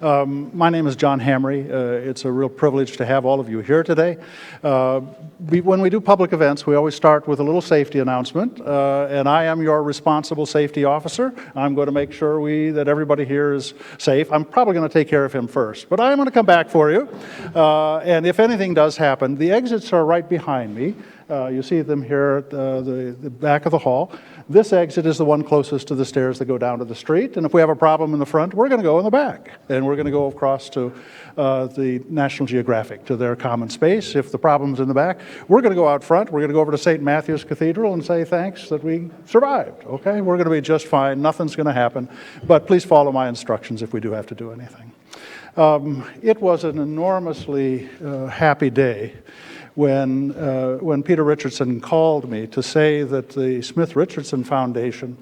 My name is John Hamry. It's a real privilege to have all of you here today. When we do public events, we always start with a little safety announcement, and I am your responsible safety officer. I'm going to make sure that everybody here is safe. I'm probably going to take care of him first, but I'm going to come back for you. And if anything does happen, the exits are right behind me. You see them here at the back of the hall. This exit is the one closest to the stairs that go down to the street, and if we have a problem in the front, we're going to go in the back, and we're going to go across to the National Geographic, to their common space. If the problem's in the back, we're going to go out front. We're going to go over to St. Matthew's Cathedral and say thanks that we survived, okay? We're going to be just fine. Nothing's going to happen, but please follow my instructions if we do have to do anything. It was an enormously happy day when Peter Richardson called me to say that the Smith Richardson Foundation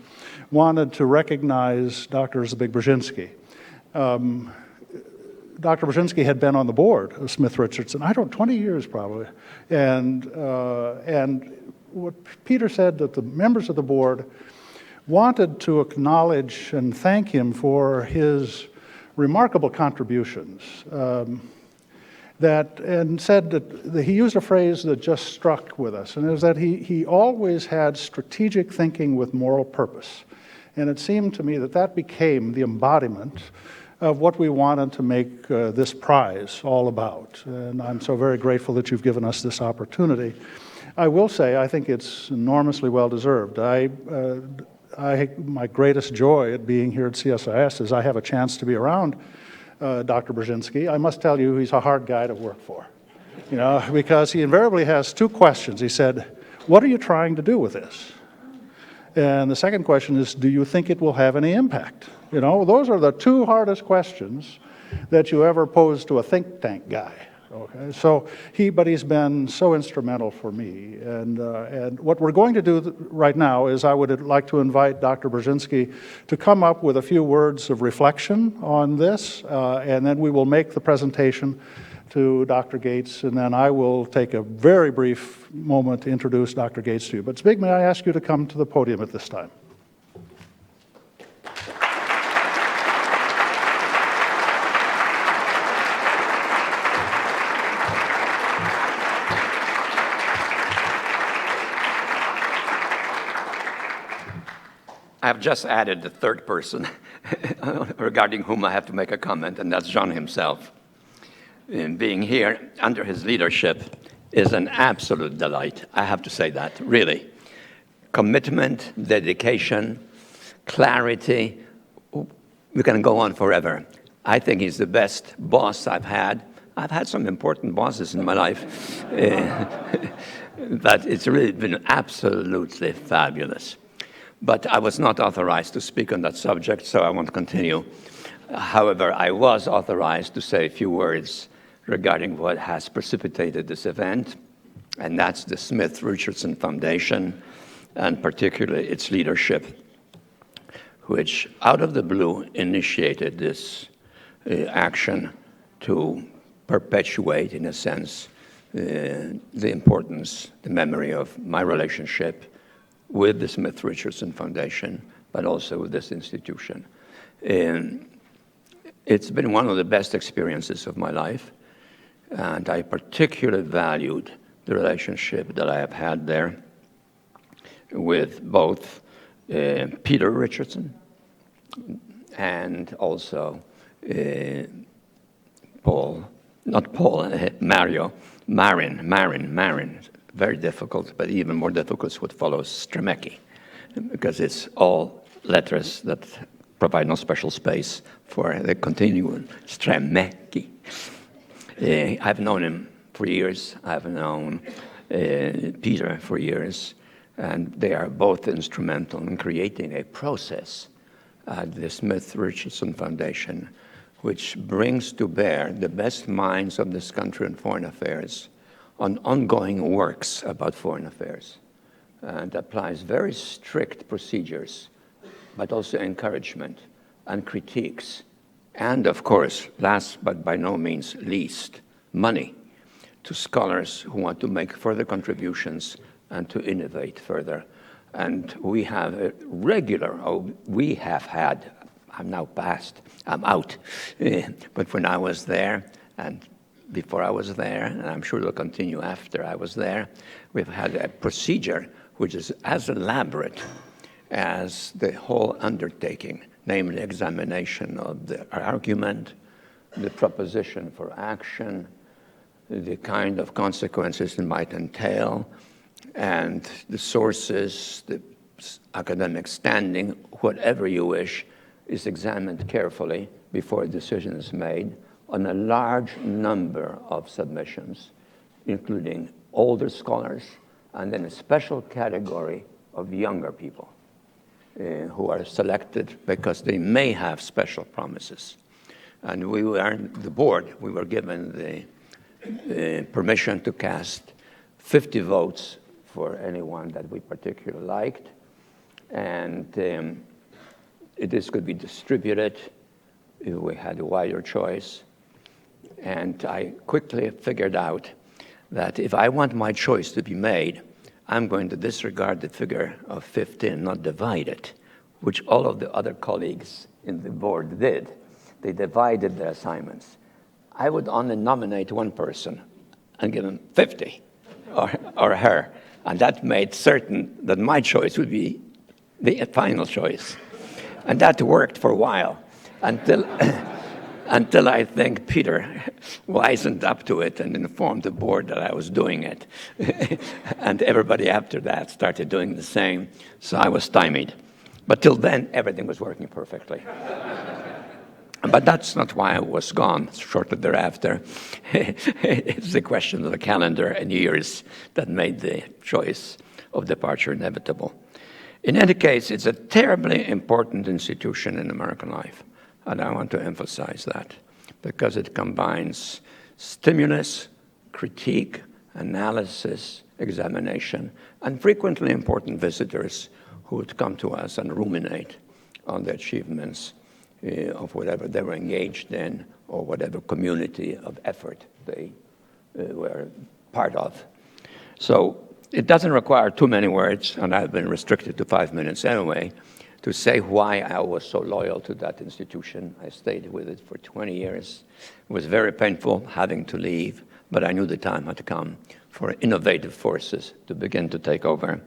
wanted to recognize Dr. Zbigniew Brzezinski. Dr. Brzezinski had been on the board of Smith Richardson, 20 years probably. And what Peter said, that the members of the board wanted to acknowledge and thank him for his remarkable contributions. And said that he used a phrase that just struck with us, and it was that he always had strategic thinking with moral purpose. And it seemed to me that that became the embodiment of what we wanted to make this prize all about. And I'm so very grateful that you've given us this opportunity. I will say I think it's enormously well-deserved. My greatest joy at being here at CSIS is I have a chance to be around Dr. Brzezinski. I must tell you, he's a hard guy to work for, because he invariably has two questions. He said, what are you trying to do with this? And the second question is, do you think it will have any impact? Those are the two hardest questions that you ever pose to a think tank guy. Okay, so he's been so instrumental for me, and what we're going to do right now is I would like to invite Dr. Brzezinski to come up with a few words of reflection on this, and then we will make the presentation to Dr. Gates, and then I will take a very brief moment to introduce Dr. Gates to you. But Zbig, may I ask you to come to the podium at this time? I've just added the third person regarding whom I have to make a comment, and that's John himself. Being here under his leadership is an absolute delight. I have to say that, really. Commitment, dedication, clarity, we can go on forever. I think he's the best boss I've had. I've had some important bosses in my life, but it's really been absolutely fabulous. But I was not authorized to speak on that subject, so I won't continue. However, I was authorized to say a few words regarding what has precipitated this event, and that's the Smith Richardson Foundation, and particularly its leadership, which out of the blue initiated this action to perpetuate, in a sense, the importance, the memory of my relationship with the Smith Richardson Foundation, but also with this institution. And it's been one of the best experiences of my life, and I particularly valued the relationship that I have had there with both Peter Richardson and also Marin. Very difficult, but even more difficult is what follows, Stremecki, because it's all letters that provide no special space for the continuum, Stremecki. I've known him for years. I've known Peter for years, and they are both instrumental in creating a process at the Smith Richardson Foundation, which brings to bear the best minds of this country in foreign affairs on ongoing works about foreign affairs, and applies very strict procedures, but also encouragement and critiques, and of course, last but by no means least, money to scholars who want to make further contributions and to innovate further. And we have a regular, we have had, I'm now past, I'm out. But when I was there, and before I was there, and I'm sure it'll continue after I was there, we've had a procedure which is as elaborate as the whole undertaking, namely examination of the argument, the proposition for action, the kind of consequences it might entail, and the sources, the academic standing, whatever you wish, is examined carefully before a decision is made on a large number of submissions, including older scholars, and then a special category of younger people who are selected because they may have special promises. And we were, the board, we were given the permission to cast 50 votes for anyone that we particularly liked. And this could be distributed if we had a wider choice. And I quickly figured out that if I want my choice to be made, I'm going to disregard the figure of 50 and not divide it, which all of the other colleagues in the board did. They divided their assignments. I would only nominate one person and give him 50, or her. And that made certain that my choice would be the final choice. And that worked for a while until I think Peter wisened up to it and informed the board that I was doing it. And everybody after that started doing the same. So I was stymied. But till then, everything was working perfectly. But that's not why I was gone shortly thereafter. It's the question of the calendar and years that made the choice of departure inevitable. In any case, it's a terribly important institution in American life. And I want to emphasize that because it combines stimulus, critique, analysis, examination, and frequently important visitors who would come to us and ruminate on the achievements of whatever they were engaged in or whatever community of effort they were part of. So it doesn't require too many words, and I've been restricted to 5 minutes anyway, to say why I was so loyal to that institution. I stayed with it for 20 years. It was very painful having to leave, but I knew the time had come for innovative forces to begin to take over.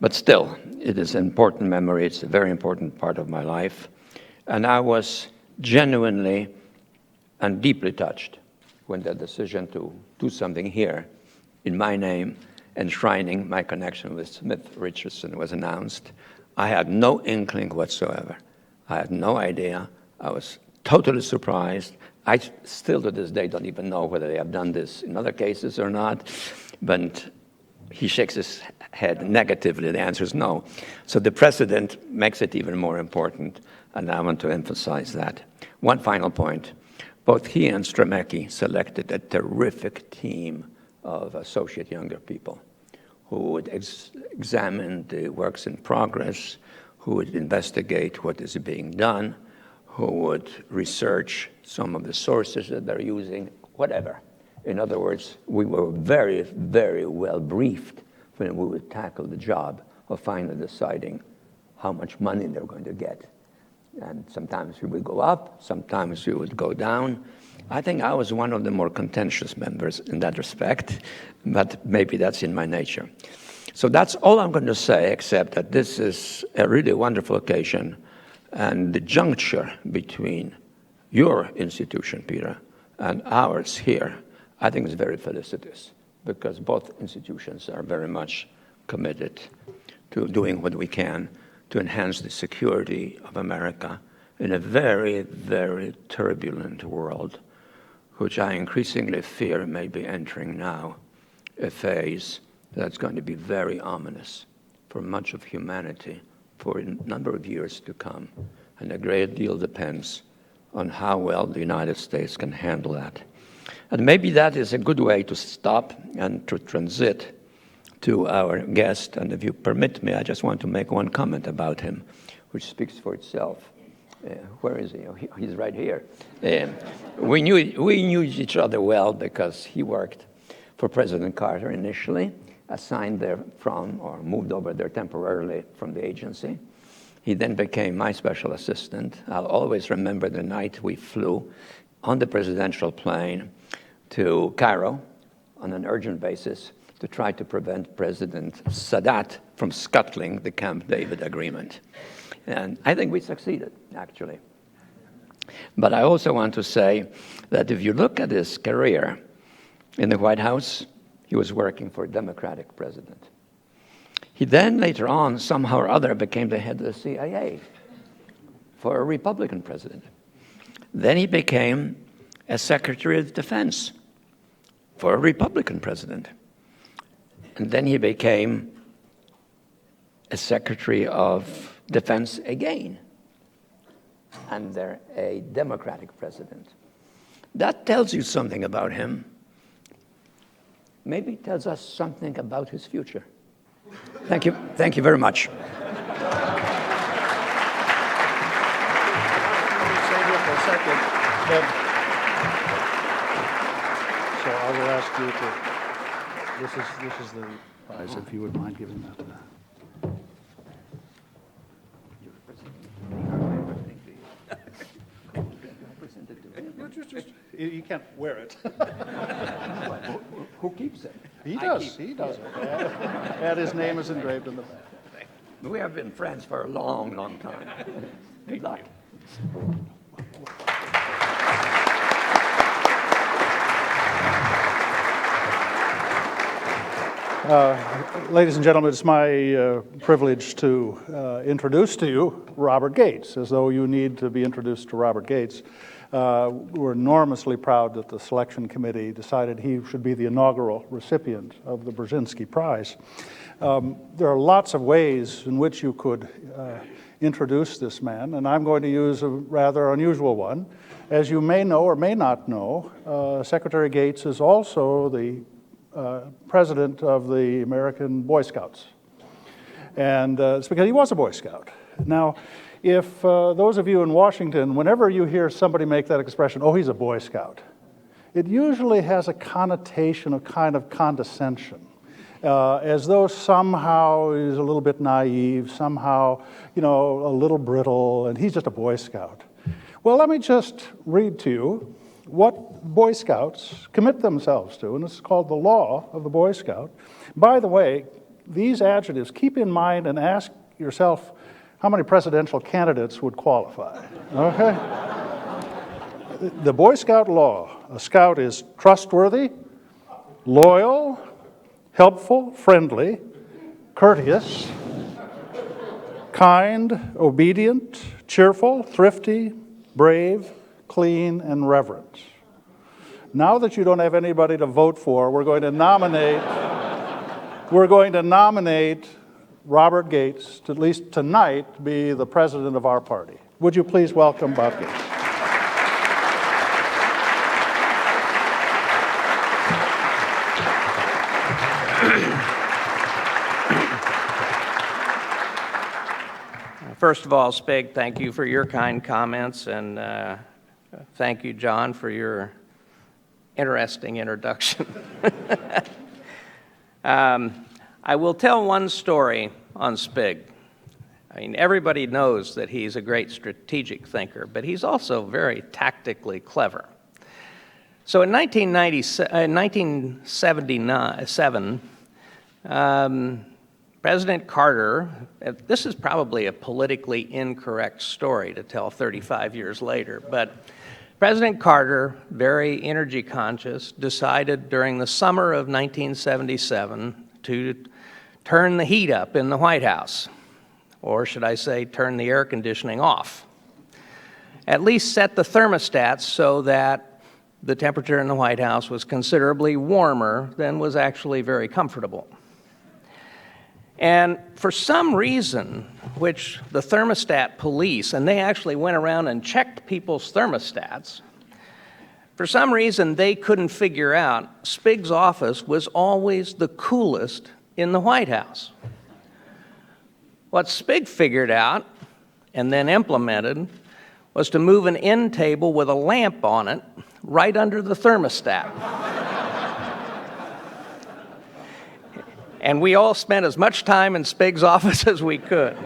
But still, it is an important memory. It's a very important part of my life. And I was genuinely and deeply touched when the decision to do something here in my name, enshrining my connection with Smith Richardson, was announced. I had no inkling whatsoever. I had no idea. I was totally surprised. I still to this day don't even know whether they have done this in other cases or not. But he shakes his head negatively. The answer is no. So the precedent makes it even more important, and I want to emphasize that. One final point. Both he and Stremecki selected a terrific team of associate younger people who would examine the works in progress, who would investigate what is being done, who would research some of the sources that they're using, whatever. In other words, we were very, very well briefed when we would tackle the job of finally deciding how much money they're going to get. And sometimes we would go up, sometimes we would go down. I think I was one of the more contentious members in that respect, but maybe that's in my nature. So that's all I'm going to say, except that this is a really wonderful occasion, and the juncture between your institution, Peter, and ours here, I think is very felicitous, because both institutions are very much committed to doing what we can to enhance the security of America in a very, very turbulent world, which I increasingly fear may be entering now, a phase that's going to be very ominous for much of humanity for a number of years to come. And a great deal depends on how well the United States can handle that. And maybe that is a good way to stop and to transit to our guest. And if you permit me, I just want to make one comment about him, which speaks for itself. Where is he? Oh, he's right here. We knew each other well because he worked for President Carter initially, assigned there from or moved over there temporarily from the agency. He then became my special assistant. I'll always remember the night we flew on the presidential plane to Cairo on an urgent basis to try to prevent President Sadat from scuttling the Camp David agreement. And I think we succeeded, actually. But I also want to say that if you look at his career in the White House, he was working for a Democratic president. He then, later on, somehow or other, became the head of the CIA for a Republican president. Then he became a Secretary of Defense for a Republican president. And then he became a Secretary of Defense again under a Democratic president. That tells you something about him. Maybe it tells us something about his future. Thank you. Thank you very much. Stay here for a second. So I will ask you to, this is the prize, if you would mind giving that to that. You can't wear it. Who keeps it? He does it. And his name is engraved in the back. We have been friends for a long, long time. Good luck. Ladies and gentlemen, it's my privilege to introduce to you Robert Gates, as though you need to be introduced to Robert Gates. We're enormously proud that the selection committee decided he should be the inaugural recipient of the Brzezinski Prize. There are lots of ways in which you could introduce this man, and I'm going to use a rather unusual one. As you may know or may not know, Secretary Gates is also the president of the American Boy Scouts. And it's because he was a Boy Scout. Now, if those of you in Washington, whenever you hear somebody make that expression, oh, he's a Boy Scout, it usually has a connotation of kind of condescension, as though somehow he's a little bit naive, somehow, a little brittle, and he's just a Boy Scout. Well, let me just read to you what Boy Scouts commit themselves to, and this is called the law of the Boy Scout. By the way, these adjectives, keep in mind and ask yourself how many presidential candidates would qualify, okay? The Boy Scout law: a scout is trustworthy, loyal, helpful, friendly, courteous, kind, obedient, cheerful, thrifty, brave, clean, and reverent. Now that you don't have anybody to vote for, we're going to nominate Robert Gates to, at least tonight, be the president of our party. Would you please welcome Bob Gates? First of all, Spig, thank you for your kind comments, and thank you, John, for your interesting introduction. I will tell one story on Spig. I mean, everybody knows that he's a great strategic thinker, but he's also very tactically clever. So in 1977, President Carter, this is probably a politically incorrect story to tell 35 years later, but President Carter, very energy conscious, decided during the summer of 1977 to turn the heat up in the White House, or should I say turn the air conditioning off. At least set the thermostats so that the temperature in the White House was considerably warmer than was actually very comfortable. And for some reason, which the thermostat police, and they actually went around and checked people's thermostats, for some reason they couldn't figure out Spig's office was always the coolest in the White House. What Spig figured out and then implemented was to move an end table with a lamp on it right under the thermostat. And we all spent as much time in Spig's office as we could.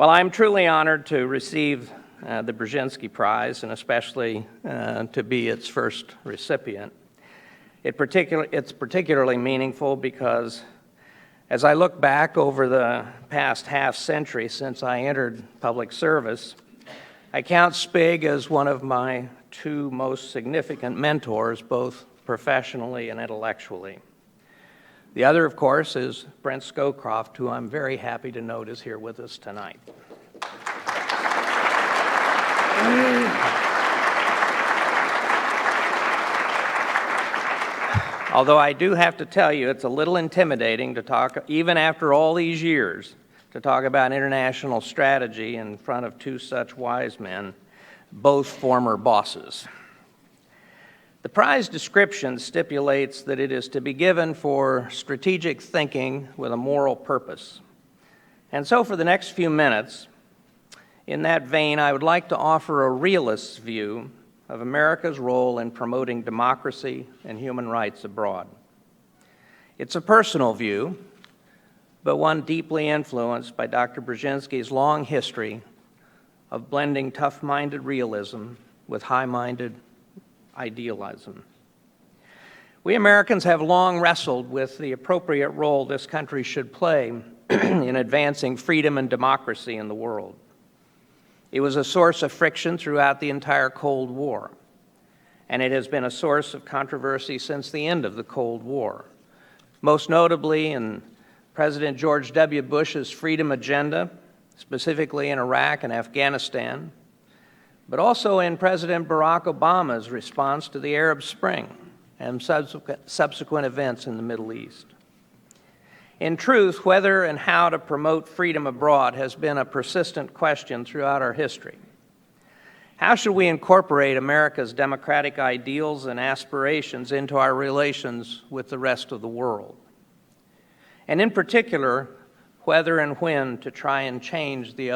Well, I'm truly honored to receive the Brzezinski Prize, and especially to be its first recipient. It's particularly meaningful because as I look back over the past half century since I entered public service, I count Spig as one of my two most significant mentors, both professionally and intellectually. The other, of course, is Brent Scowcroft, who I'm very happy to note is here with us tonight. Although I do have to tell you, it's a little intimidating to talk, even after all these years, to talk about international strategy in front of two such wise men, both former bosses. The prize description stipulates that it is to be given for strategic thinking with a moral purpose. And so for the next few minutes, in that vein, I would like to offer a realist's view of America's role in promoting democracy and human rights abroad. It's a personal view, but one deeply influenced by Dr. Brzezinski's long history of blending tough-minded realism with high-minded idealism. We Americans have long wrestled with the appropriate role this country should play in advancing freedom and democracy in the world. It was a source of friction throughout the entire Cold War, and it has been a source of controversy since the end of the Cold War, most notably in President George W. Bush's freedom agenda, specifically in Iraq and Afghanistan, but also in President Barack Obama's response to the Arab Spring and subsequent events in the Middle East. In truth, whether and how to promote freedom abroad has been a persistent question throughout our history. How should we incorporate America's democratic ideals and aspirations into our relations with the rest of the world? And in particular, whether and when to try and change the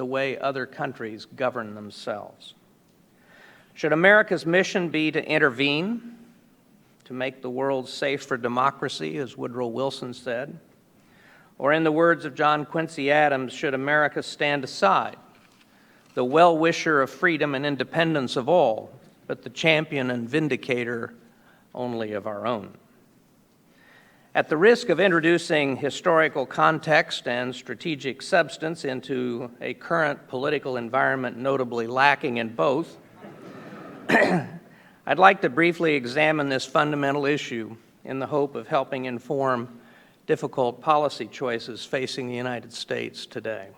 way other countries govern themselves. Should America's mission be to intervene, to make the world safe for democracy, as Woodrow Wilson said? Or in the words of John Quincy Adams, should America stand aside, the well-wisher of freedom and independence of all, but the champion and vindicator only of our own? At the risk of introducing historical context and strategic substance into a current political environment notably lacking in both, I'd like to briefly examine this fundamental issue in the hope of helping inform difficult policy choices facing the United States today.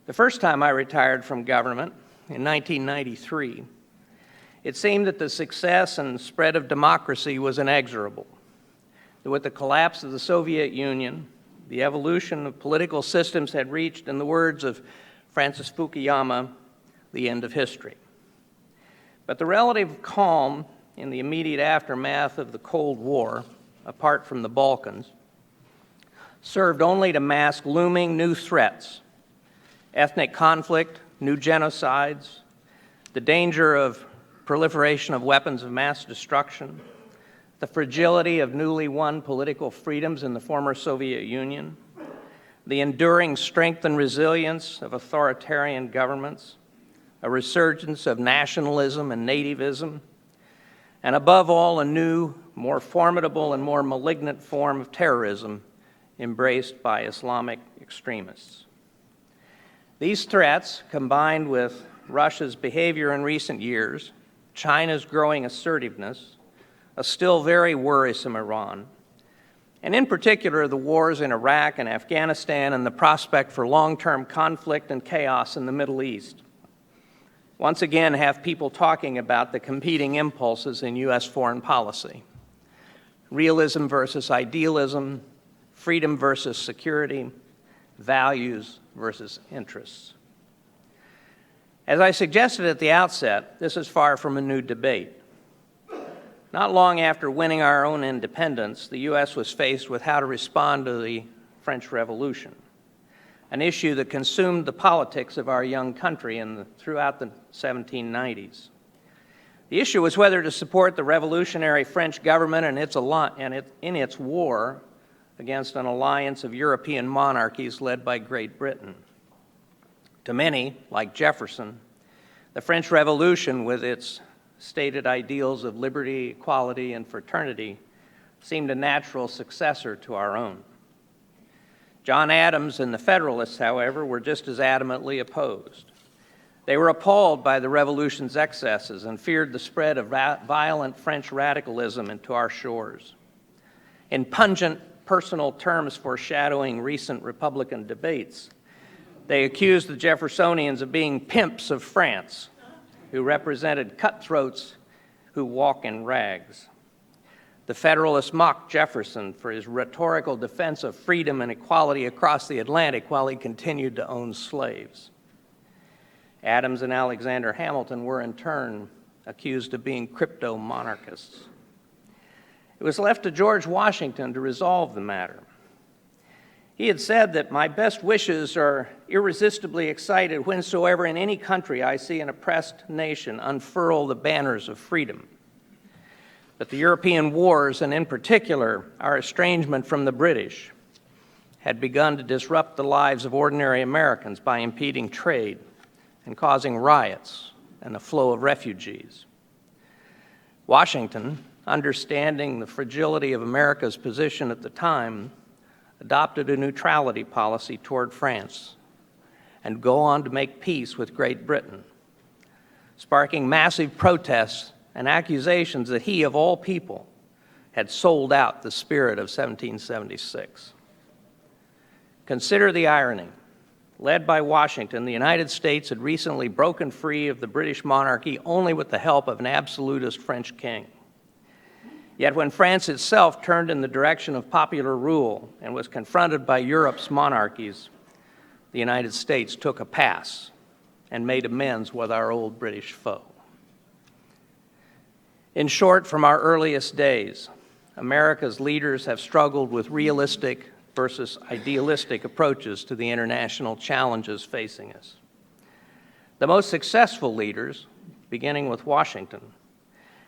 The first time I retired from government, in 1993, it seemed that the success and spread of democracy was inexorable. With the collapse of the Soviet Union, the evolution of political systems had reached, in the words of Francis Fukuyama, the end of history. But the relative calm in the immediate aftermath of the Cold War, apart from the Balkans, served only to mask looming new threats: ethnic conflict, new genocides, the danger of proliferation of weapons of mass destruction, the fragility of newly won political freedoms in the former Soviet Union, the enduring strength and resilience of authoritarian governments, a resurgence of nationalism and nativism, and above all, a new, more formidable and more malignant form of terrorism embraced by Islamic extremists. These threats, combined with Russia's behavior in recent years, China's growing assertiveness, a still very worrisome Iran, and in particular the wars in Iraq and Afghanistan and the prospect for long-term conflict and chaos in the Middle East, once again have people talking about the competing impulses in U.S. foreign policy: realism versus idealism, freedom versus security, values versus interests. As I suggested at the outset, this is far from a new debate. Not long after winning our own independence, the U.S. was faced with how to respond to the French Revolution, an issue that consumed the politics of our young country throughout the 1790s. The issue was whether to support the revolutionary French government in its war against an alliance of European monarchies led by Great Britain, To many, like Jefferson, the French Revolution, with its stated ideals of liberty, equality, and fraternity, seemed a natural successor to our own. John Adams and the Federalists, however, were just as adamantly opposed. They were appalled by the Revolution's excesses and feared the spread of violent French radicalism into our shores. In pungent personal terms foreshadowing recent Republican debates, they accused the Jeffersonians of being pimps of France, who represented cutthroats who walk in rags. The Federalists mocked Jefferson for his rhetorical defense of freedom and equality across the Atlantic while he continued to own slaves. Adams and Alexander Hamilton were in turn accused of being crypto-monarchists. It was left to George Washington to resolve the matter. He had said that my best wishes are irresistibly excited whensoever in any country I see an oppressed nation unfurl the banners of freedom. But the European wars, and in particular our estrangement from the British, had begun to disrupt the lives of ordinary Americans by impeding trade and causing riots and the flow of refugees. Washington, understanding the fragility of America's position at the time, adopted a neutrality policy toward France and go on to make peace with Great Britain, sparking massive protests and accusations that he, of all people, had sold out the spirit of 1776. Consider the irony. Led by Washington, the United States had recently broken free of the British monarchy only with the help of an absolutist French king. Yet when France itself turned in the direction of popular rule and was confronted by Europe's monarchies, the United States took a pass and made amends with our old British foe. In short, from our earliest days, America's leaders have struggled with realistic versus idealistic approaches to the international challenges facing us. The most successful leaders, beginning with Washington,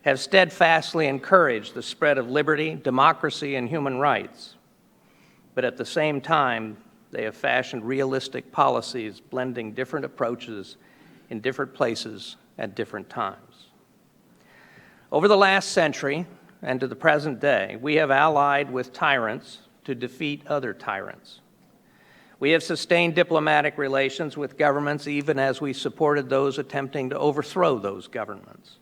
have steadfastly encouraged the spread of liberty, democracy, and human rights. But at the same time, they have fashioned realistic policies blending different approaches in different places at different times. Over the last century and to the present day, we have allied with tyrants to defeat other tyrants. We have sustained diplomatic relations with governments even as we supported those attempting to overthrow those governments.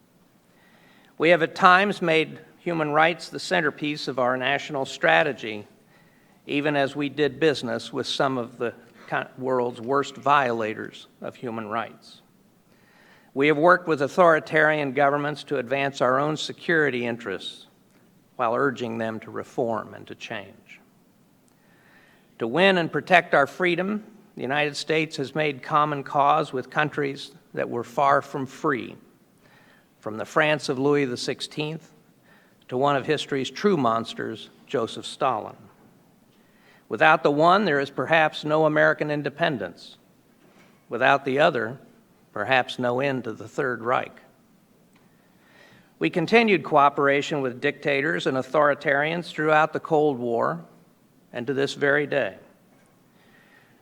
We have at times made human rights the centerpiece of our national strategy, even as we did business with some of the world's worst violators of human rights. We have worked with authoritarian governments to advance our own security interests while urging them to reform and to change. To win and protect our freedom, the United States has made common cause with countries that were far from free, from the France of Louis XVI to one of history's true monsters, Joseph Stalin. Without the one, there is perhaps no American independence. Without the other, perhaps no end to the Third Reich. We continued cooperation with dictators and authoritarians throughout the Cold War and to this very day.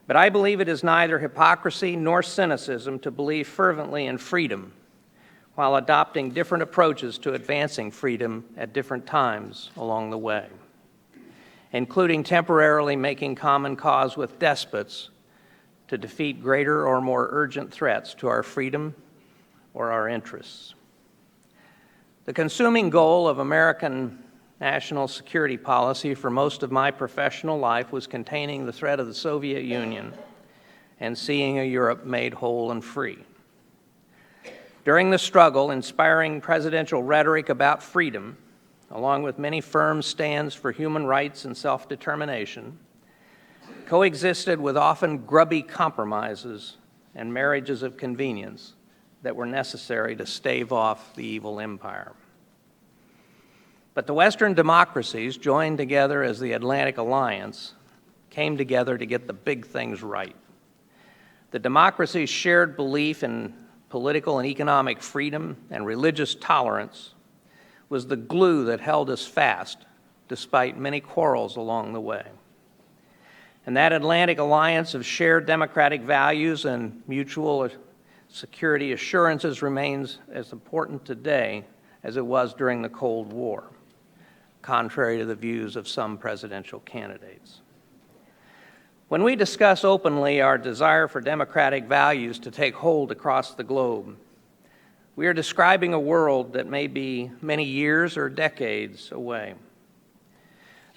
But I believe it is neither hypocrisy nor cynicism to believe fervently in freedom while adopting different approaches to advancing freedom at different times along the way, including temporarily making common cause with despots to defeat greater or more urgent threats to our freedom or our interests. The consuming goal of American national security policy for most of my professional life was containing the threat of the Soviet Union and seeing a Europe made whole and free. During the struggle, inspiring presidential rhetoric about freedom, along with many firm stands for human rights and self-determination, coexisted with often grubby compromises and marriages of convenience that were necessary to stave off the evil empire. But the Western democracies, joined together as the Atlantic Alliance, came together to get the big things right. The democracies' shared belief in political and economic freedom and religious tolerance was the glue that held us fast, despite many quarrels along the way. And that Atlantic alliance of shared democratic values and mutual security assurances remains as important today as it was during the Cold War, contrary to the views of some presidential candidates. When we discuss openly our desire for democratic values to take hold across the globe, we are describing a world that may be many years or decades away.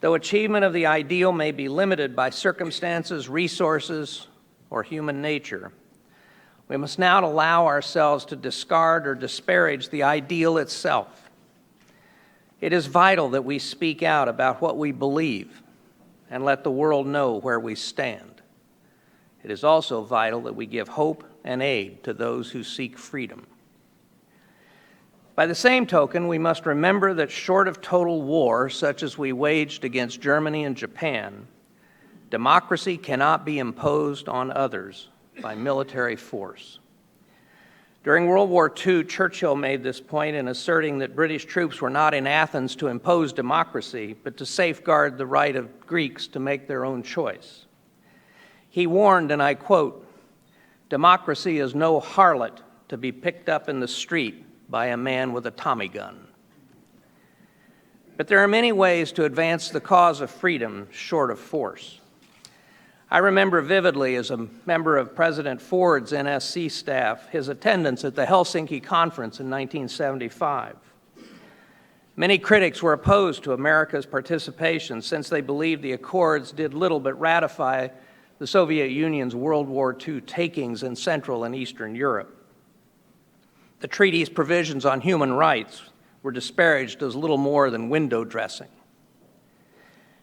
Though achievement of the ideal may be limited by circumstances, resources, or human nature, we must not allow ourselves to discard or disparage the ideal itself. It is vital that we speak out about what we believe and let the world know where we stand. It is also vital that we give hope and aid to those who seek freedom. By the same token, we must remember that short of total war, such as we waged against Germany and Japan, democracy cannot be imposed on others by military force. During World War II, Churchill made this point in asserting that British troops were not in Athens to impose democracy, but to safeguard the right of Greeks to make their own choice. He warned, and I quote, "Democracy is no harlot to be picked up in the street by a man with a Tommy gun." But there are many ways to advance the cause of freedom short of force. I remember vividly, as a member of President Ford's NSC staff, his attendance at the Helsinki Conference in 1975. Many critics were opposed to America's participation since they believed the accords did little but ratify the Soviet Union's World War II takings in Central and Eastern Europe. The treaty's provisions on human rights were disparaged as little more than window dressing.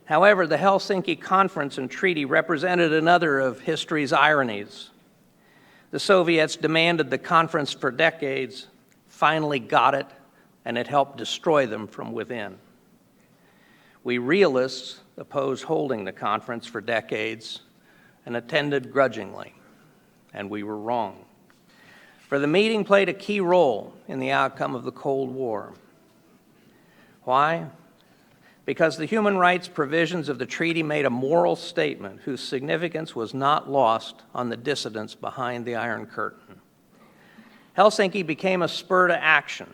However, the Helsinki Conference and treaty represented another of history's ironies. The Soviets demanded the conference for decades, finally got it, and it helped destroy them from within. We realists opposed holding the conference for decades and attended grudgingly, and we were wrong. For the meeting played a key role in the outcome of the Cold War. Why? Because the human rights provisions of the treaty made a moral statement whose significance was not lost on the dissidents behind the Iron Curtain. Helsinki became a spur to action,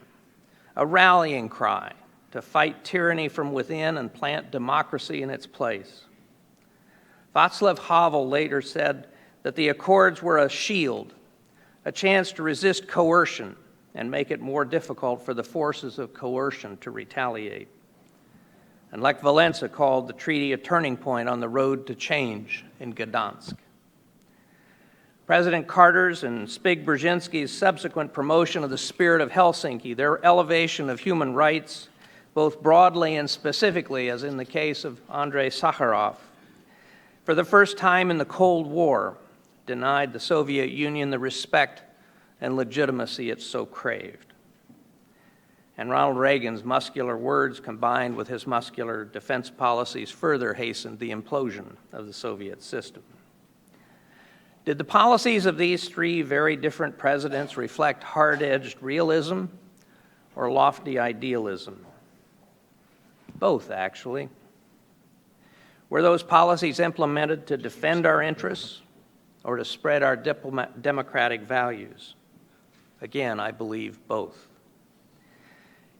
a rallying cry to fight tyranny from within and plant democracy in its place. Václav Havel later said that the accords were a shield, a chance to resist coercion and make it more difficult for the forces of coercion to retaliate. And Lech Walesa called the treaty a turning point on the road to change in Gdansk. President Carter's and Zbigniew Brzezinski's subsequent promotion of the spirit of Helsinki, their elevation of human rights, both broadly and specifically, as in the case of Andrei Sakharov, for the first time in the Cold War, denied the Soviet Union the respect and legitimacy it so craved. And Ronald Reagan's muscular words combined with his muscular defense policies further hastened the implosion of the Soviet system. Did the policies of these three very different presidents reflect hard-edged realism or lofty idealism? Both, actually. Were those policies implemented to defend our interests or to spread our democratic values? Again, I believe both.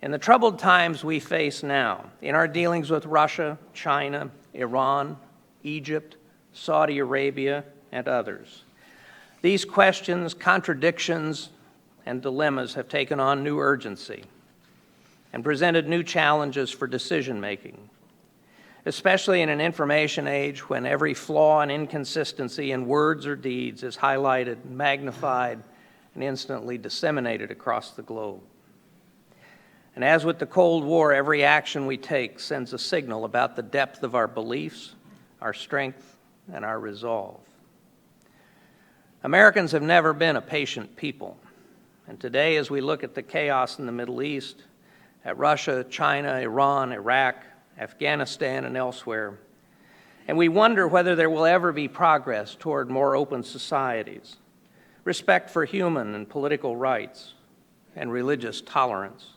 In the troubled times we face now, in our dealings with Russia, China, Iran, Egypt, Saudi Arabia, and others, these questions, contradictions, and dilemmas have taken on new urgency and presented new challenges for decision-making, especially in an information age when every flaw and inconsistency in words or deeds is highlighted, magnified, and instantly disseminated across the globe. And as with the Cold War, every action we take sends a signal about the depth of our beliefs, our strength, and our resolve. Americans have never been a patient people. And today, as we look at the chaos in the Middle East, at Russia, China, Iran, Iraq, Afghanistan, and elsewhere, and we wonder whether there will ever be progress toward more open societies, respect for human and political rights, and religious tolerance.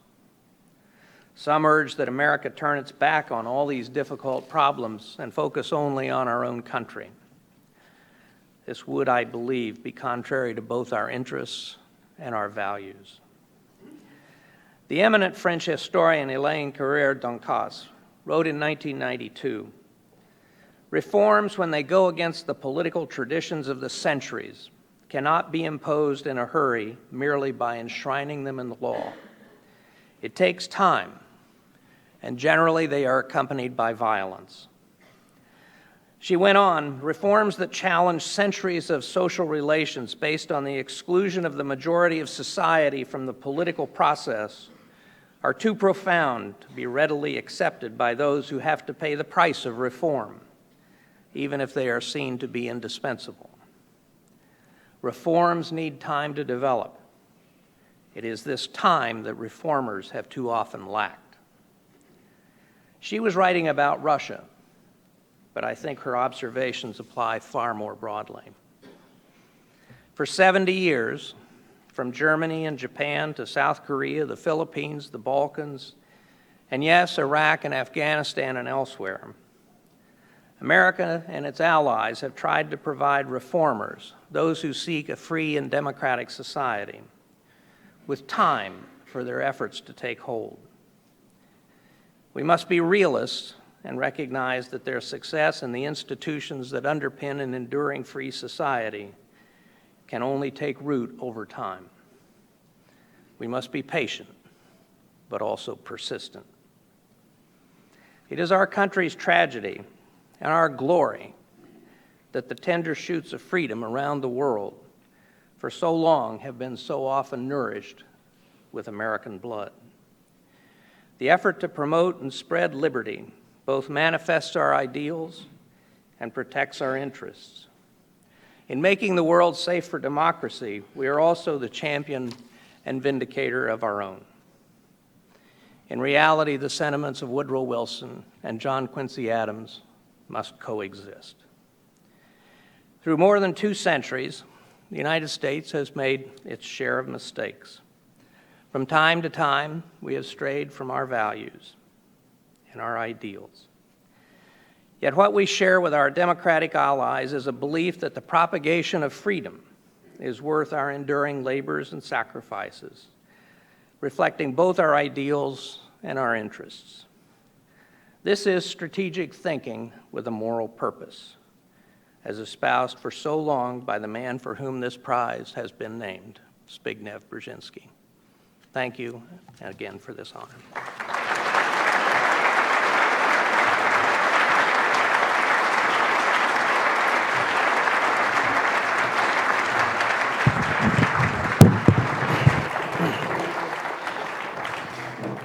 Some urge that America turn its back on all these difficult problems and focus only on our own country. This would, I believe, be contrary to both our interests and our values. The eminent French historian Hélène Carrère-Doncas wrote in 1992, "Reforms, when they go against the political traditions of the centuries, cannot be imposed in a hurry merely by enshrining them in the law. It takes time, and generally they are accompanied by violence." She went on, "Reforms that challenge centuries of social relations based on the exclusion of the majority of society from the political process are too profound to be readily accepted by those who have to pay the price of reform, even if they are seen to be indispensable. Reforms need time to develop. It is this time that reformers have too often lacked." She was writing about Russia, but I think her observations apply far more broadly. For 70 years, from Germany and Japan to South Korea, the Philippines, the Balkans, and yes, Iraq and Afghanistan and elsewhere, America and its allies have tried to provide reformers, those who seek a free and democratic society, with time for their efforts to take hold. We must be realists and recognize that their success in the institutions that underpin an enduring free society can only take root over time. We must be patient, but also persistent. It is our country's tragedy and our glory that the tender shoots of freedom around the world for so long have been so often nourished with American blood. The effort to promote and spread liberty both manifests our ideals and protects our interests. In making the world safe for democracy, we are also the champion and vindicator of our own. In reality, the sentiments of Woodrow Wilson and John Quincy Adams must coexist. Through more than 2 centuries, the United States has made its share of mistakes. From time to time, we have strayed from our values and our ideals. Yet what we share with our democratic allies is a belief that the propagation of freedom is worth our enduring labors and sacrifices, reflecting both our ideals and our interests. This is strategic thinking with a moral purpose, as espoused for so long by the man for whom this prize has been named, Zbigniew Brzezinski. Thank you again for this honor.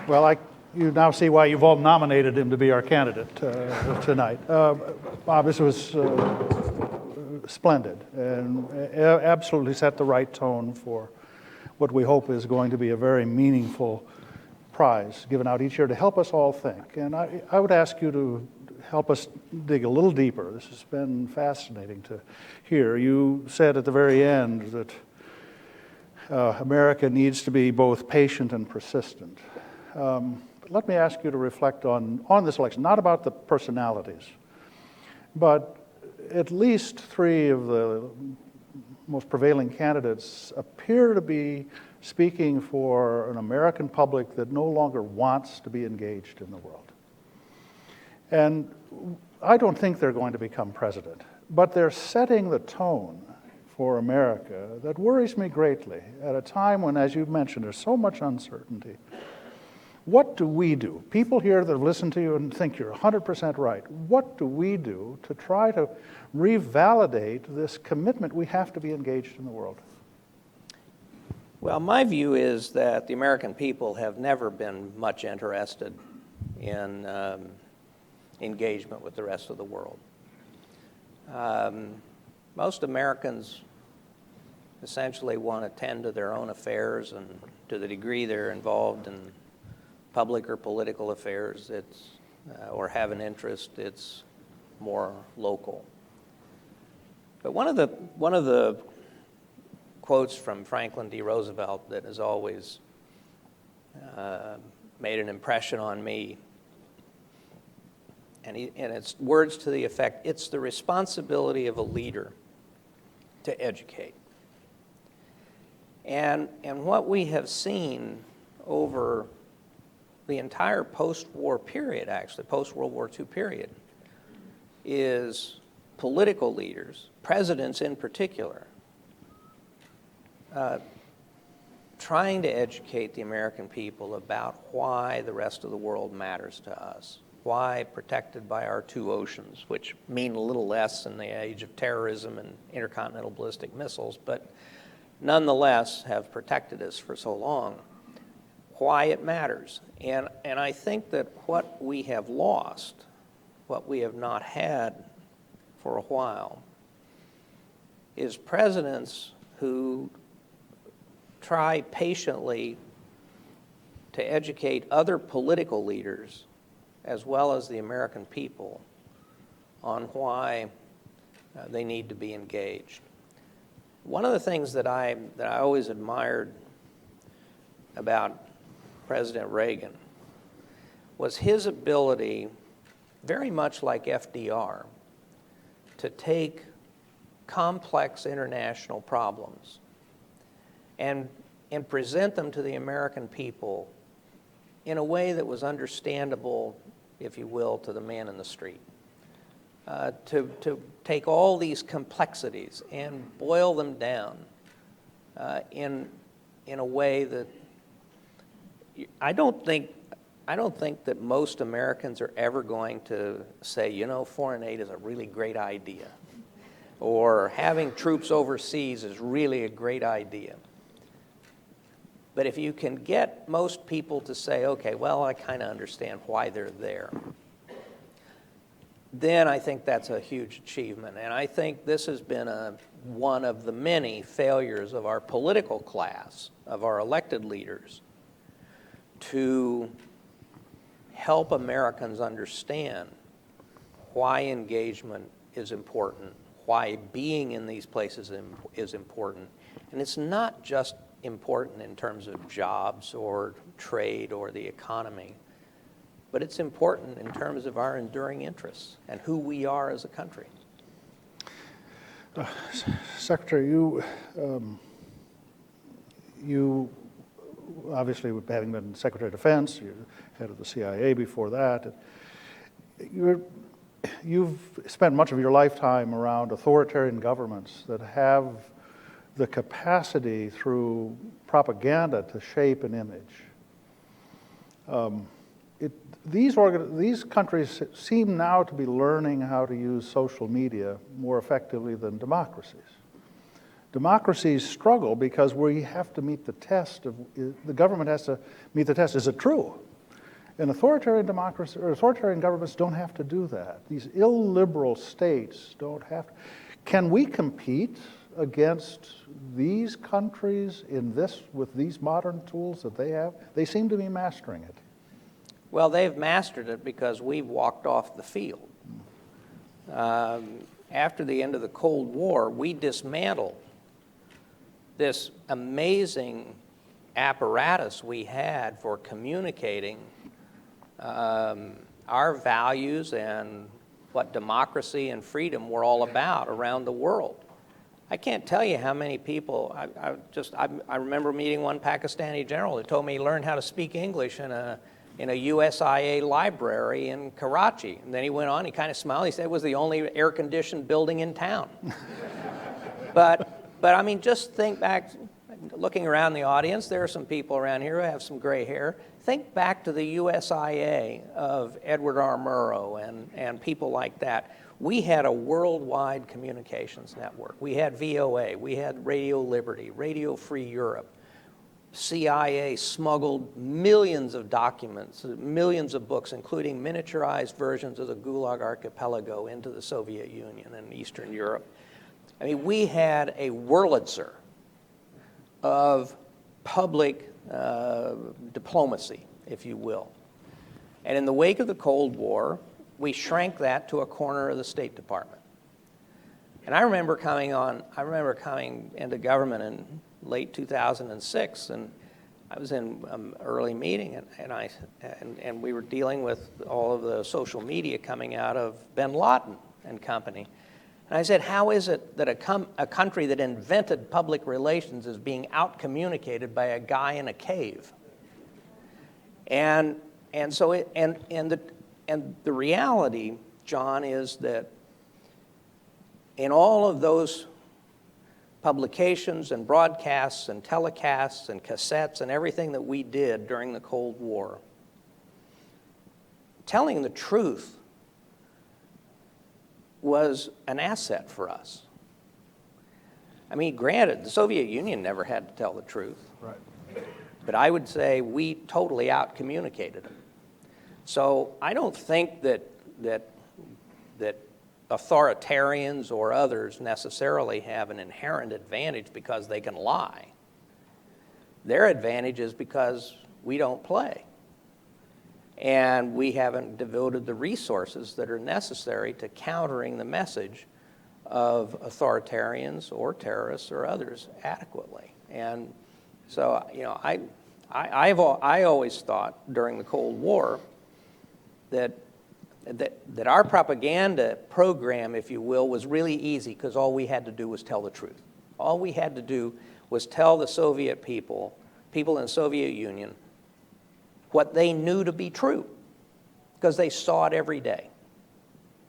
Well, you now see why you've all nominated him to be our candidate tonight. Bob, this was splendid and absolutely set the right tone for what we hope is going to be a very meaningful prize given out each year to help us all think. And I would ask you to help us dig a little deeper. This has been fascinating to hear. You said at the very end that America needs to be both patient and persistent. But let me ask you to reflect on this election, not about the personalities, but at least 3 of the most prevailing candidates appear to be speaking for an American public that no longer wants to be engaged in the world. And I don't think they're going to become president, but they're setting the tone for America that worries me greatly at a time when, as you mentioned, there's so much uncertainty. What do we do? People here that listen to you and think you're 100% right. What do we do to try to revalidate this commitment we have to be engaged in the world? Well, my view is that the American people have never been much interested in engagement with the rest of the world. Most Americans essentially want to tend to their own affairs, and to the degree they're involved in public or political affairs, or have an interest, it's more local. But one of the quotes from Franklin D. Roosevelt that has always made an impression on me, and it's words to the effect, "It's the responsibility of a leader to educate. And what we have seen over the entire post-war period, actually, post-World War II period, is political leaders, presidents in particular, trying to educate the American people about why the rest of the world matters to us, why protected by our two oceans, which mean a little less in the age of terrorism and intercontinental ballistic missiles, but nonetheless have protected us for so long, why it matters. And I think that what we have lost, what we have not had for a while, is presidents who try patiently to educate other political leaders as well as the American people on why they need to be engaged. One of the things that I always admired about President Reagan was his ability, very much like FDR, to take complex international problems and present them to the American people in a way that was understandable, if you will, to the man in the street. To take all these complexities and boil them down in a way that I don't think that most Americans are ever going to say, you know, foreign aid is a really great idea, or having troops overseas is really a great idea. But if you can get most people to say, okay, well, I kind of understand why they're there, then I think that's a huge achievement. And I think this has been one of the many failures of our political class, of our elected leaders, to help Americans understand why engagement is important, why being in these places is important. And it's not just important in terms of jobs or trade or the economy, but it's important in terms of our enduring interests and who we are as a country. Secretary, you obviously, having been Secretary of Defense, you're head of the CIA before that, you've spent much of your lifetime around authoritarian governments that have the capacity through propaganda to shape an image. These countries seem now to be learning how to use social media more effectively than democracies. Democracies struggle because we have to meet the test of, the government has to meet the test, is it true? And authoritarian democracy, or authoritarian governments don't have to do that. These illiberal states don't have to. Can we compete against these countries with these modern tools that they have? They seem to be mastering it. Well, they've mastered it because we've walked off the field. After the end of the Cold War, we dismantled this amazing apparatus we had for communicating our values and what democracy and freedom were all about around the world. I can't tell you how many people, I remember meeting one Pakistani general who told me he learned how to speak English in a USIA library in Karachi. And then he went on, he kind of smiled, he said it was the only air-conditioned building in town. But I mean, just think back, looking around the audience, there are some people around here who have some gray hair. Think back to the USIA of Edward R. Murrow and people like that. We had a worldwide communications network. We had VOA, we had Radio Liberty, Radio Free Europe. CIA smuggled millions of documents, millions of books, including miniaturized versions of the Gulag Archipelago into the Soviet Union and Eastern Europe. I mean, we had a Wurlitzer of public diplomacy, if you will. And in the wake of the Cold War, we shrank that to a corner of the State Department. And I remember coming into government in late 2006, and I was in an early meeting, and we were dealing with all of the social media coming out of bin Laden and company. And I said, how is it that a country that invented public relations is being out-communicated by a guy in a cave? And the reality, John, is that in all of those publications and broadcasts and telecasts and cassettes and everything that we did during the Cold War, telling the truth was an asset for us. I mean, granted, the Soviet Union never had to tell the truth. Right. But I would say we totally out-communicated them. So I don't think that authoritarians or others necessarily have an inherent advantage because they can lie. Their advantage is because we don't play. And we haven't devoted the resources that are necessary to countering the message of authoritarians or terrorists or others adequately. And so, I always thought during the Cold War that our propaganda program, if you will, was really easy because all we had to do was tell the truth. All we had to do was tell the Soviet people in the Soviet Union, what they knew to be true because they saw it every day.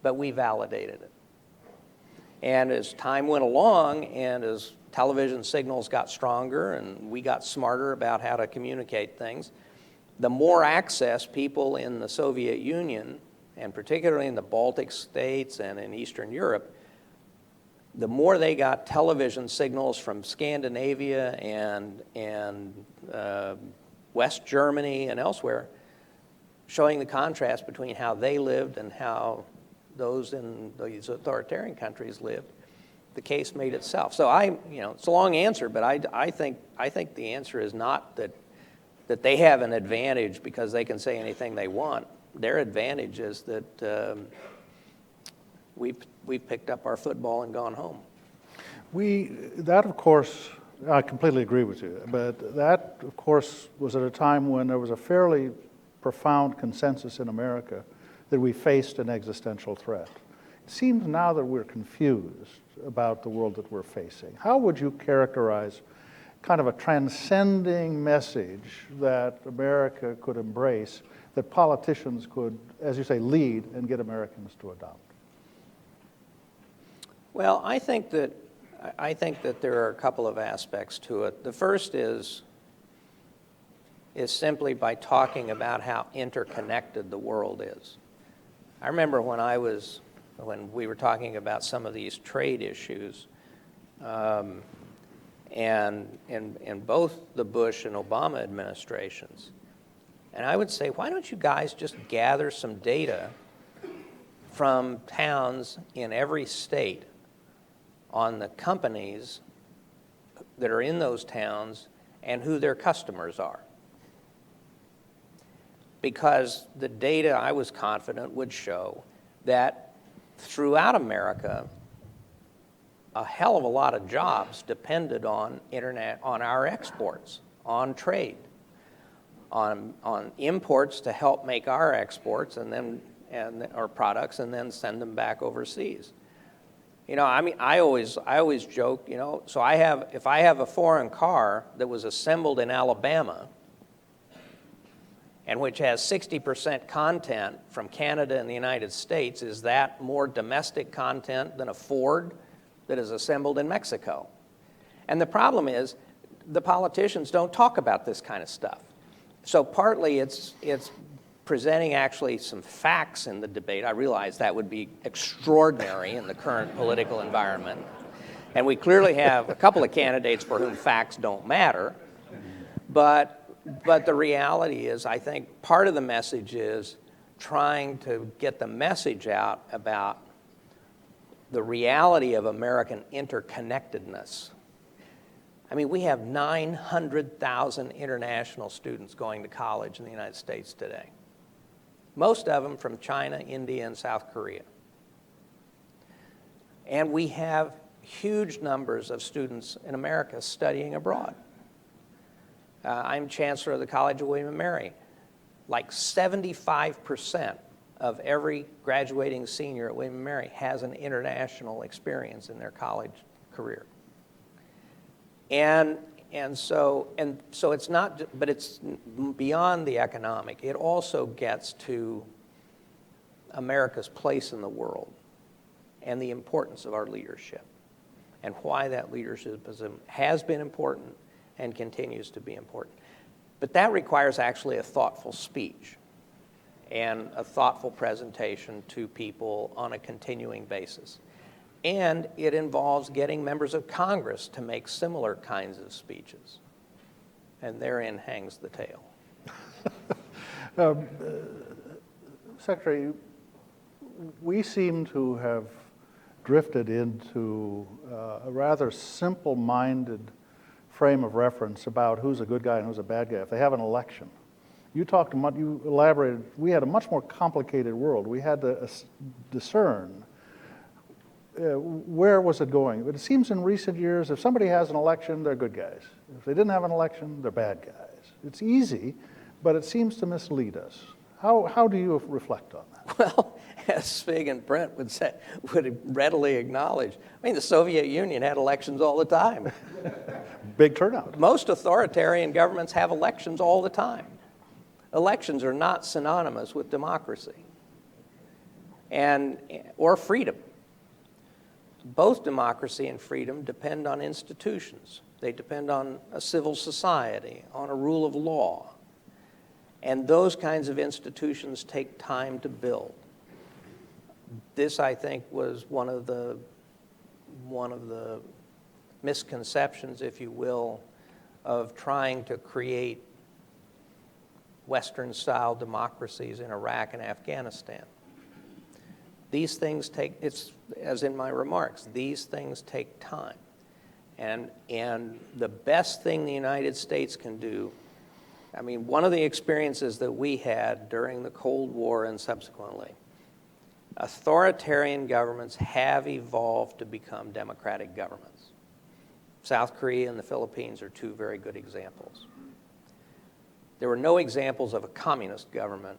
But we validated it. And as time went along and as television signals got stronger and we got smarter about how to communicate things, the more access people in the Soviet Union, and particularly in the Baltic states and in Eastern Europe, the more they got television signals from Scandinavia and West Germany and elsewhere, showing the contrast between how they lived and how those in these authoritarian countries lived, the case made itself. So it's a long answer, but I think the answer is not that they have an advantage because they can say anything they want. Their advantage is that we've picked up our football and gone home. That of course, I completely agree with you, but that of course was at a time when there was a fairly profound consensus in America that we faced an existential threat. It seems now that we're confused about the world that we're facing. How would you characterize kind of a transcending message that America could embrace, that politicians could, as you say, lead and get Americans to adopt? Well, I think that there are a couple of aspects to it. The first is simply by talking about how interconnected the world is. I remember when we were talking about some of these trade issues, and in both the Bush and Obama administrations. And I would say, why don't you guys just gather some data from towns in every state on the companies that are in those towns and who their customers are? Because the data, I was confident, would show that throughout America, a hell of a lot of jobs depended on our exports, on trade, on imports to help make our exports and our products and then send them back overseas. I always joke, so if I have a foreign car that was assembled in Alabama and which has 60% content from Canada and the United States, is that more domestic content than a Ford that is assembled in Mexico? And the problem is, the politicians don't talk about this kind of stuff. So partly it's presenting actually some facts in the debate. I realize that would be extraordinary in the current political environment. And we clearly have a couple of candidates for whom facts don't matter. But the reality is, I think part of the message is trying to get the message out about the reality of American interconnectedness. I mean, we have 900,000 international students going to college in the United States today. Most of them from China, India, and South Korea. And we have huge numbers of students in America studying abroad. I'm chancellor of the College of William & Mary. Like 75% of every graduating senior at William & Mary has an international experience in their college career. And so it's not, but it's beyond the economic. It also gets to America's place in the world and the importance of our leadership and why that leadership has been important and continues to be important. But that requires actually a thoughtful speech and a thoughtful presentation to people on a continuing basis. And it involves getting members of Congress to make similar kinds of speeches. And therein hangs the tale. Secretary, we seem to have drifted into a rather simple-minded frame of reference about who's a good guy and who's a bad guy if they have an election. You elaborated, we had a much more complicated world. We had to discern where was it going. But it seems in recent years, if somebody has an election, they're good guys. If they didn't have an election, they're bad guys. It's easy, but it seems to mislead us. How do you reflect on that? Well, as Svig and Brent would readily acknowledge, I mean, the Soviet Union had elections all the time. Big turnout. Most authoritarian governments have elections all the time. Elections are not synonymous with democracy or freedom. Both democracy and freedom depend on institutions. They depend on a civil society, on a rule of law. And those kinds of institutions take time to build. This, I think, was one of the misconceptions, if you will, of trying to create Western-style democracies in Iraq and Afghanistan. These things take, it's as in my remarks, these things take time. And the best thing the United States can do, I mean, one of the experiences that we had during the Cold War and subsequently, authoritarian governments have evolved to become democratic governments. South Korea and the Philippines are two very good examples. There were no examples of a communist government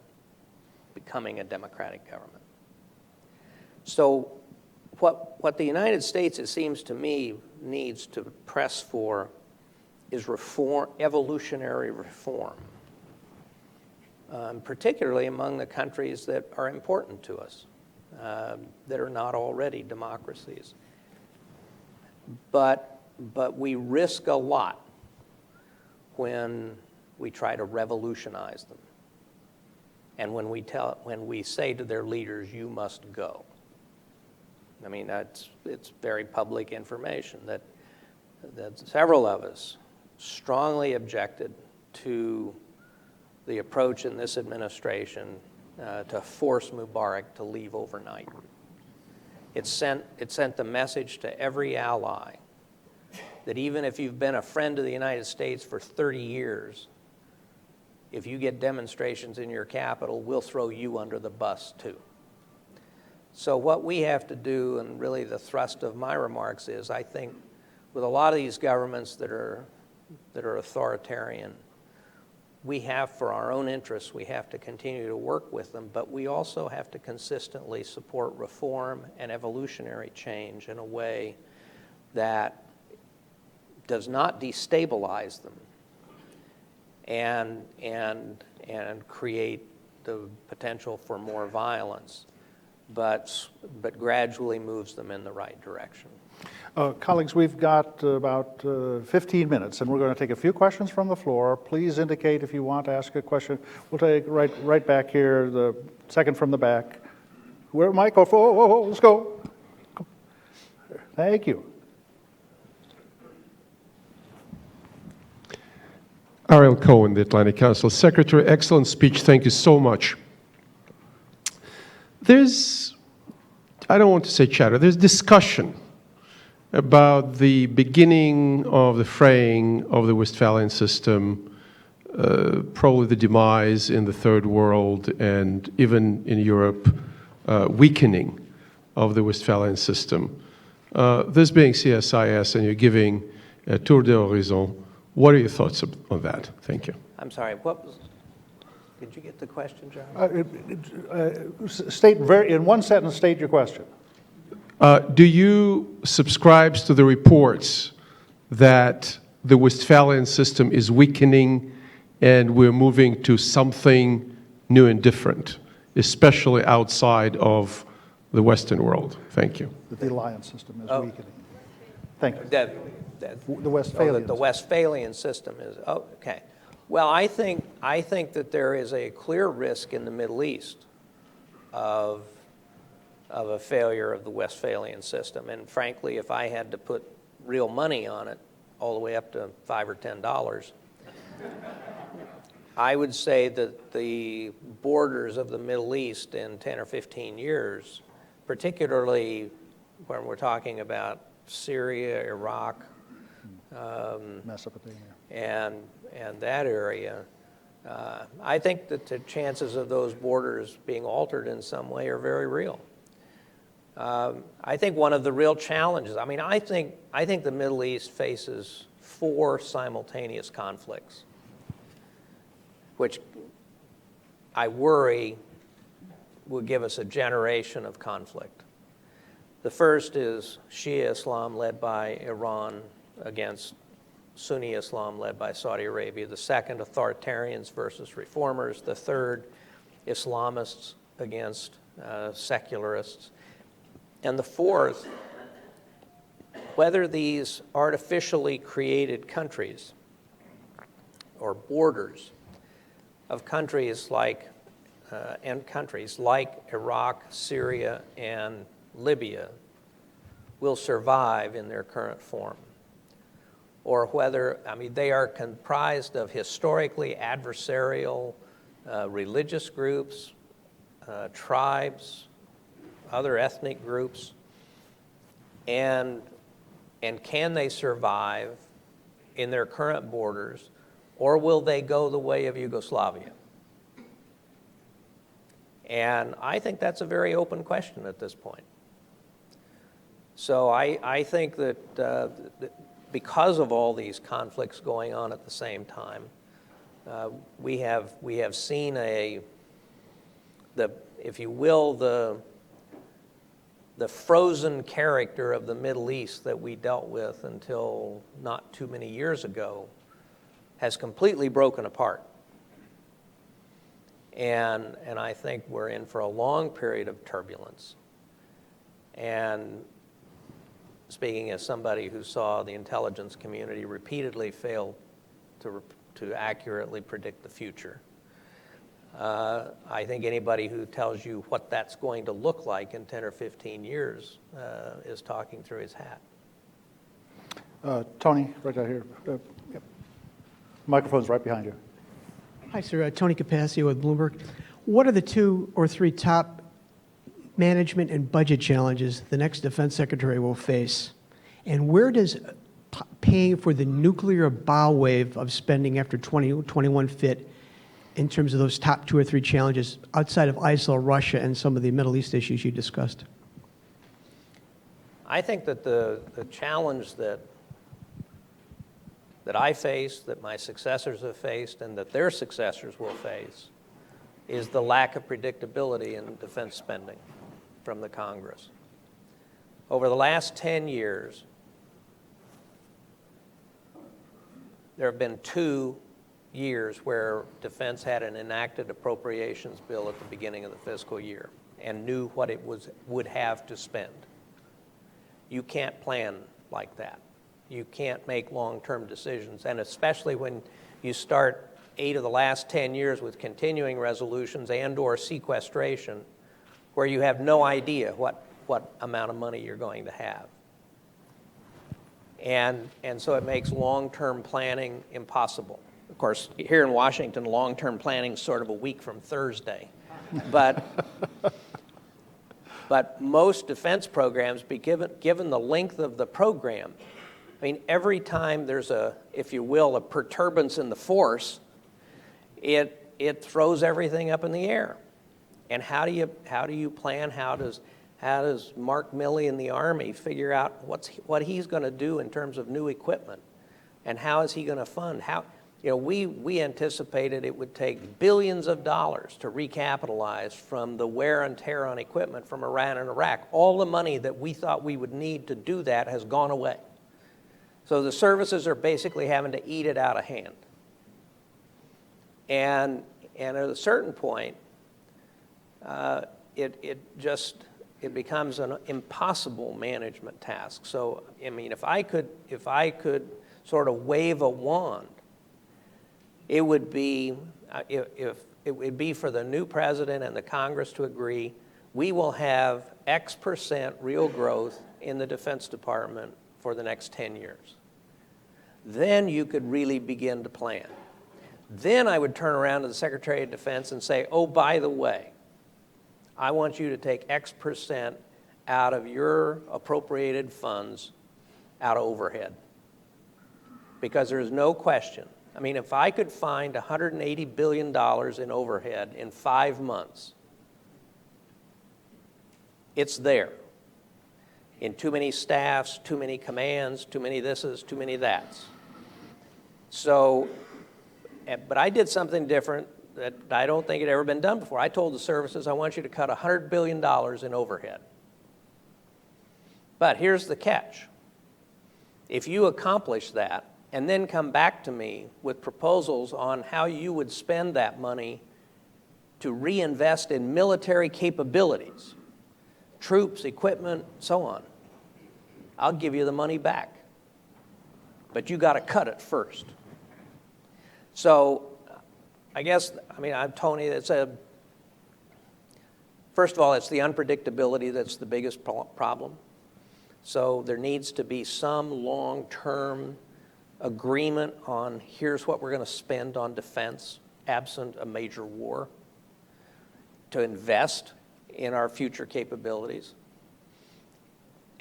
becoming a democratic government. So what the United States, it seems to me, needs to press for is reform, evolutionary reform, particularly among the countries that are important to us, that are not already democracies. But we risk a lot when we try to revolutionize them, and when we say to their leaders, "You must go." I mean, it's very public information that several of us strongly objected to the approach in this administration to force Mubarak to leave overnight. It sent the message to every ally that even if you've been a friend of the United States for 30 years, if you get demonstrations in your capital, we'll throw you under the bus too. So what we have to do, and really the thrust of my remarks is, I think with a lot of these governments that are authoritarian, we have, for our own interests, we have to continue to work with them, but we also have to consistently support reform and evolutionary change in a way that does not destabilize them and create the potential for more violence, but gradually moves them in the right direction. Colleagues, we've got about 15 minutes, and we're going to take a few questions from the floor. Please indicate if you want to ask a question. We'll take right back here, the second from the back. Where, Mike? Oh, whoa, let's go. Thank you. Ariel Cohen, the Atlantic Council. Secretary, excellent speech. Thank you so much. There's, I don't want to say chatter, there's discussion about the beginning of the fraying of the Westphalian system, probably the demise in the Third World and even in Europe, weakening of the Westphalian system. This being CSIS and you're giving a tour d'horizon, what are your thoughts on that? Thank you. I'm sorry, what was? Did you get the question, John? In one sentence, state your question. Do you subscribe to the reports that the Westphalian system is weakening and we're moving to something new and different, especially outside of the Western world? Thank you. That the alliance system is weakening. Thank you. The Westphalian. the Westphalian system is, oh, okay. Well, I think that there is a clear risk in the Middle East of a failure of the Westphalian system. And frankly, if I had to put real money on it, all the way up to $5 or $10, I would say that the borders of the Middle East in 10 or 15 years, particularly when we're talking about Syria, Iraq, Mesopotamia. and that area, I think that the chances of those borders being altered in some way are very real. I think one of the real challenges, I mean, I think the Middle East faces 4 simultaneous conflicts, which I worry will give us a generation of conflict. The first is Shia Islam led by Iran against Sunni Islam led by Saudi Arabia. The second, authoritarians versus reformers. The third, Islamists against secularists. And the fourth, whether these artificially created countries or borders of countries like Iraq, Syria, and Libya will survive in their current form, or whether, I mean, they are comprised of historically adversarial religious groups, tribes, other ethnic groups, and can they survive in their current borders, or will they go the way of Yugoslavia? And I think that's a very open question at this point. So I think that because of all these conflicts going on at the same time, we have seen if you will, the frozen character of the Middle East that we dealt with until not too many years ago has completely broken apart. And I think we're in for a long period of turbulence. And speaking as somebody who saw the intelligence community repeatedly fail to accurately predict the future, I think anybody who tells you what that's going to look like in 10 or 15 years is talking through his hat. Tony, right out here. Yep. Microphone's right behind you. Hi, sir. Tony Capaccio with Bloomberg. What are the 2 or 3 top management and budget challenges the next defense secretary will face? And where does paying for the nuclear bow wave of spending after 2021 fit in terms of those top 2 or 3 challenges outside of ISIL, Russia, and some of the Middle East issues you discussed? I think that the challenge that I face, that my successors have faced, and that their successors will face, is the lack of predictability in defense spending from the Congress. Over the last 10 years, there have been 2 years where defense had an enacted appropriations bill at the beginning of the fiscal year and knew what it would have to spend. You can't plan like that. You can't make long-term decisions, and especially when you start 8 of the last 10 years with continuing resolutions and/or sequestration, where you have no idea what amount of money you're going to have. And so it makes long-term planning impossible. Of course, here in Washington, long-term planning is sort of a week from Thursday. But most defense programs, given the length of the program, I mean, every time there's if you will, a perturbance in the force, it throws everything up in the air. And how do you plan? How does Mark Milley in the Army figure out what he's going to do in terms of new equipment, and how is he going to fund? we anticipated it would take billions of dollars to recapitalize from the wear and tear on equipment from Iran and Iraq. All the money that we thought we would need to do that has gone away. So the services are basically having to eat it out of hand. And at a certain point, it becomes an impossible management task. So, I mean, if I could sort of wave a wand, it would be for the new president and the Congress to agree, we will have X% real growth in the Defense Department for the next 10 years. Then you could really begin to plan. Then I would turn around to the Secretary of Defense and say, oh, by the way, I want you to take X% out of your appropriated funds out of overhead. Because there's no question. I mean, if I could find $180 billion in overhead in 5 months, it's there. In too many staffs, too many commands, too many thises, too many that's. So, but I did something different that I don't think had ever been done before. I told the services, I want you to cut $100 billion in overhead. But here's the catch. If you accomplish that, and then come back to me with proposals on how you would spend that money to reinvest in military capabilities, troops, equipment, so on, I'll give you the money back. But you got to cut it first. So I guess, Tony, first of all, it's the unpredictability that's the biggest problem. So there needs to be some long-term agreement on here's what we're going to spend on defense, absent a major war, to invest in our future capabilities.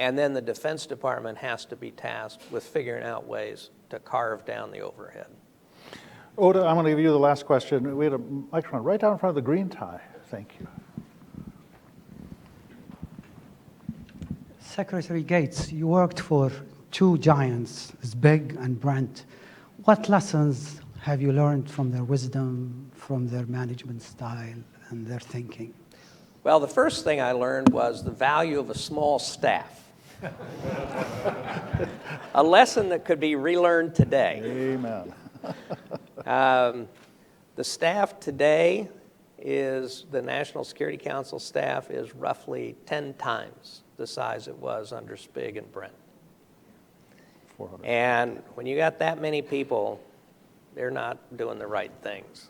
And then the Defense Department has to be tasked with figuring out ways to carve down the overhead. Oda, I'm going to give you the last question. We had a microphone right down in front of the green tie. Thank you. Secretary Gates, you worked for two giants, Zbig and Brent. What lessons have you learned from their wisdom, from their management style and their thinking? Well, the first thing I learned was the value of a small staff. A lesson that could be relearned today. Amen. The staff today the National Security Council staff is roughly 10 times the size it was under Zbig and Brent. 400. And when you got that many people, they're not doing the right things.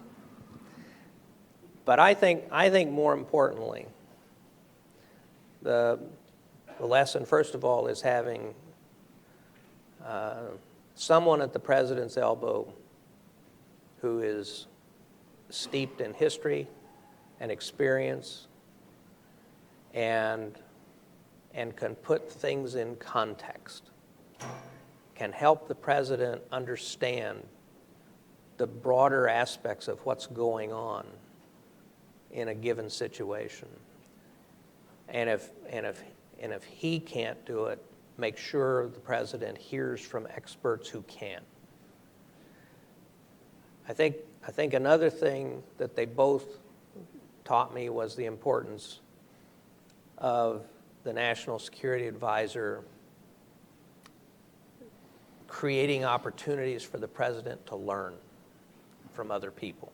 But I think more importantly, the lesson, first of all, is having someone at the president's elbow who is steeped in history and experience and can put things in context, can help the president understand the broader aspects of what's going on in a given situation. And if he can't do it, make sure the president hears from experts who can. I think another thing that they both taught me was the importance of the National Security Advisor creating opportunities for the president to learn from other people.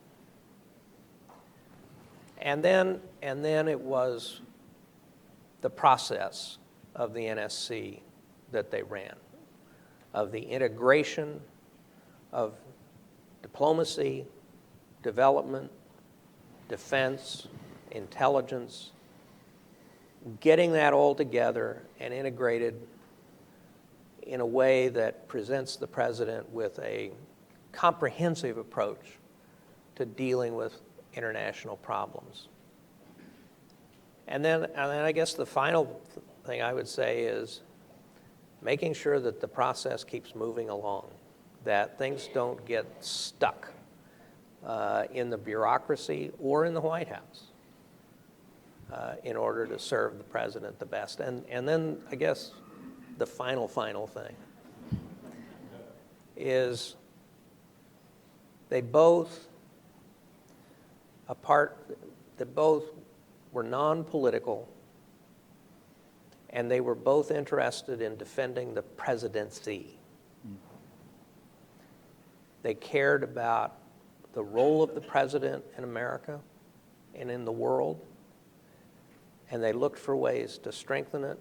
And then it was the process of the NSC that they ran, of the integration of diplomacy, development, defense, intelligence, getting that all together and integrated in a way that presents the president with a comprehensive approach to dealing with international problems. And then I guess the final thing I would say is making sure that the process keeps moving along, that things don't get stuck in the bureaucracy or in the White House in order to serve the president the best. And then I guess the final thing is They both were non-political, and they were both interested in defending the presidency. They cared about the role of the president in America and in the world, and they looked for ways to strengthen it,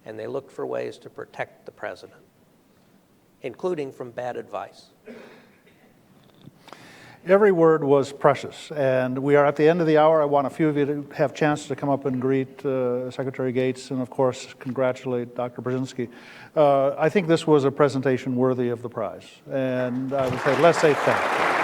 and they looked for ways to protect the president, including from bad advice. Every word was precious, and we are at the end of the hour. I want a few of you to have a chance to come up and greet Secretary Gates and, of course, congratulate Dr. Brzezinski. I think this was a presentation worthy of the prize, and I would say, let's say thank you.